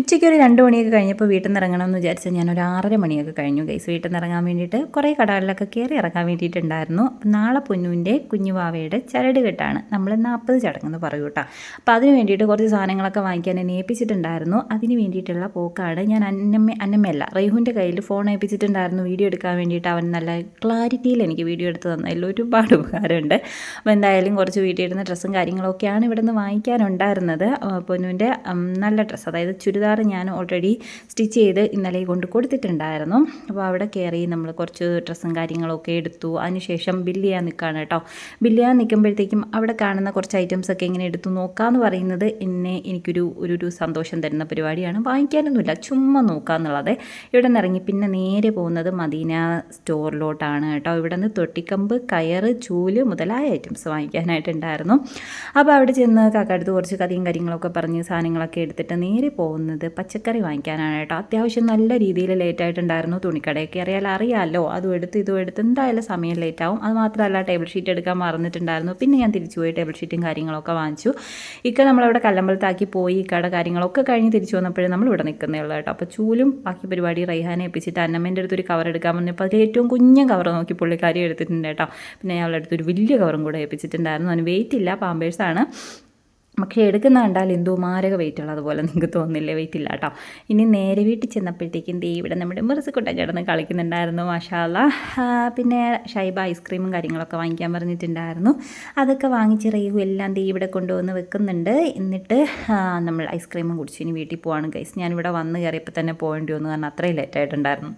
ഉച്ചയ്ക്ക് ഒരു 2 മണിയൊക്കെ കഴിഞ്ഞപ്പോൾ വീട്ടിൽ നിന്ന് ഇറങ്ങണമെന്ന് വിചാരിച്ചാൽ ഞാനൊരു 6:30 മണിയൊക്കെ കഴിഞ്ഞു ഗൈസ് വീട്ടിൽ നിന്ന് ഇറങ്ങാൻ വേണ്ടിയിട്ട്. കുറേ കടകളിലൊക്കെ കയറി ഇറങ്ങാൻ വേണ്ടിയിട്ടുണ്ടായിരുന്നു. അപ്പം നാളെ പൊന്നൂൻ്റെ കുഞ്ഞുവാവയുടെ ചരട് കെട്ടാണ്, നമ്മൾ 40 ചടങ്ങെന്ന് പറയൂ കേട്ടോ. അപ്പോൾ അതിന് വേണ്ടിയിട്ട് കുറച്ച് സാധനങ്ങളൊക്കെ വാങ്ങിക്കാൻ എന്നെ ഏൽപ്പിച്ചിട്ടുണ്ടായിരുന്നു. അതിന് വേണ്ടിയിട്ടുള്ള പോക്കാണ്. ഞാൻ അന്നമ്മയല്ല റൈഹുവിൻ്റെ കയ്യിൽ ഫോൺ ഏൽപ്പിച്ചിട്ടുണ്ടായിരുന്നു വീഡിയോ എടുക്കാൻ വേണ്ടിയിട്ട്. അവൻ നല്ല ക്ലാരിറ്റിയിൽ എനിക്ക് വീഡിയോ എടുത്ത് തന്നതിൽ ഒരുപാട് ഉപകാരമുണ്ട്. അപ്പോൾ എന്തായാലും കുറച്ച് വീഡിയോ ഇടുന്ന ഡ്രസ്സും കാര്യങ്ങളൊക്കെയാണ് ഇവിടെ നിന്ന് വാങ്ങിക്കാനുണ്ടായിരുന്നത്. പൊന്നൂൻ്റെ നല്ല ഡ്രസ്സ്, അതായത് ചുരിദാർ ഞാൻ ഓൾറെഡി സ്റ്റിച്ച് ചെയ്ത് ഇന്നലെ കൊണ്ട് കൊടുത്തിട്ടുണ്ടായിരുന്നു. അപ്പോൾ അവിടെ കയറി നമ്മൾ കുറച്ച് ഡ്രസ്സും കാര്യങ്ങളൊക്കെ എടുത്തു. അതിനുശേഷം ബില്ല് ചെയ്യാൻ നിൽക്കുകയാണ് കേട്ടോ. ബില്ല് ചെയ്യാൻ നിൽക്കുമ്പോഴത്തേക്കും അവിടെ കാണുന്ന കുറച്ച് ഐറ്റംസൊക്കെ ഇങ്ങനെ എടുത്തു നോക്കാമെന്ന് പറയുന്നത് എനിക്കൊരു സന്തോഷം തരുന്ന പരിപാടിയാണ്. വാങ്ങിക്കാനൊന്നുമില്ല, ചുമ്മാ നോക്കാമെന്നുള്ളത്. ഇവിടെ നിന്ന് ഇറങ്ങി പിന്നെ നേരെ പോകുന്നത് മദീന സ്റ്റോറിലോട്ടാണ് കേട്ടോ. ഇവിടെ നിന്ന് തൊട്ടിക്കമ്പ്, കയറ്, ചൂല് മുതലായ ഐറ്റംസ് വാങ്ങിക്കാനായിട്ടുണ്ടായിരുന്നു. അപ്പോൾ അവിടെ ചെന്ന് കാക്കടുത്ത് കുറച്ച് കഥയും കാര്യങ്ങളൊക്കെ പറഞ്ഞ് സാധനങ്ങളൊക്കെ എടുത്തിട്ട് നേരെ പോകുന്നത് പച്ചക്കറി വാങ്ങിക്കാനാണ് കേട്ടോ. അത്യാവശ്യം നല്ല രീതിയിൽ ലേറ്റായിട്ടുണ്ടായിരുന്നു. തുണിക്കടയൊക്കെ അറിയാമല്ലോ, അതും എടുത്ത് എന്തായാലും സമയം ലേറ്റാവും. അത് മാത്രമല്ല ടേബിൾ ഷീറ്റ് എടുക്കാൻ മറന്നിട്ടുണ്ടായിരുന്നു. പിന്നെ ഞാൻ തിരിച്ചു പോയി ടേബിൾ ഷീറ്റും കാര്യങ്ങളൊക്കെ വാങ്ങിച്ചു. നമ്മളവിടെ കല്ലമ്പലത്താക്കി പോയി കട കാര്യങ്ങളൊക്കെ കഴിഞ്ഞ് തിരിച്ചു വന്നപ്പോഴും നമ്മളിവിടെ നിൽക്കുന്നേ ഉള്ളൂ കേട്ടോ. അപ്പോൾ ചൂലും ബാക്കി പരിപാടി റൈഹാനെ ഏൽപ്പിച്ചിട്ട് അന്നമ്മേൻ്റെ അടുത്തൊരു കവർ എടുക്കാൻ വന്നപ്പോൾ അതിൽ ഏറ്റവും കുഞ്ഞൻ കവർ നോക്കി പുള്ളിക്കാരി എടുത്തിട്ടുണ്ട് കേട്ടോ. പിന്നെ ഞാൻ അവളുടെ അടുത്തൊരു വലിയ കവറും കൂടെ ഏൽപ്പിച്ചിട്ടുണ്ടായിരുന്നു. അതിന് വെയിറ്റ് ഇല്ല, പാമ്പേഴ്സാണ്. പക്ഷേ എടുക്കുന്ന കണ്ടാൽ എന്തോ മാരക വെയിറ്റ് ഉള്ളതുപോലെ നിങ്ങൾക്ക് തോന്നില്ലേ? വെയിറ്റ് ഇല്ല കേട്ടോ. ഇനി നേരെ വീട്ടിൽ ചെന്നപ്പോഴത്തേക്കും ഇവിടെ നമ്മുടെ മിർസിക്കുട്ടൻ കിടന്ന് കളിക്കുന്നുണ്ടായിരുന്നു. മാഷാ അല്ലാ. പിന്നെ ഷൈബ ഐസ്ക്രീമും കാര്യങ്ങളൊക്കെ വാങ്ങിക്കാൻ പറഞ്ഞിട്ടുണ്ടായിരുന്നു. അതൊക്കെ വാങ്ങിച്ച് റേഹു എല്ലാം ഇവിടെ കൊണ്ടുവന്ന് വെക്കുന്നുണ്ട്. എന്നിട്ട് നമ്മൾ ഐസ്ക്രീമും കുടിച്ച് ഇനി വീട്ടിൽ പോവാണ് ഗൈസ്. ഞാനിവിടെ വന്ന് കയറിയപ്പോൾ തന്നെ പോകേണ്ടി വന്നു, കാരണം അത്രയും ലേറ്റായിട്ടുണ്ടായിരുന്നു.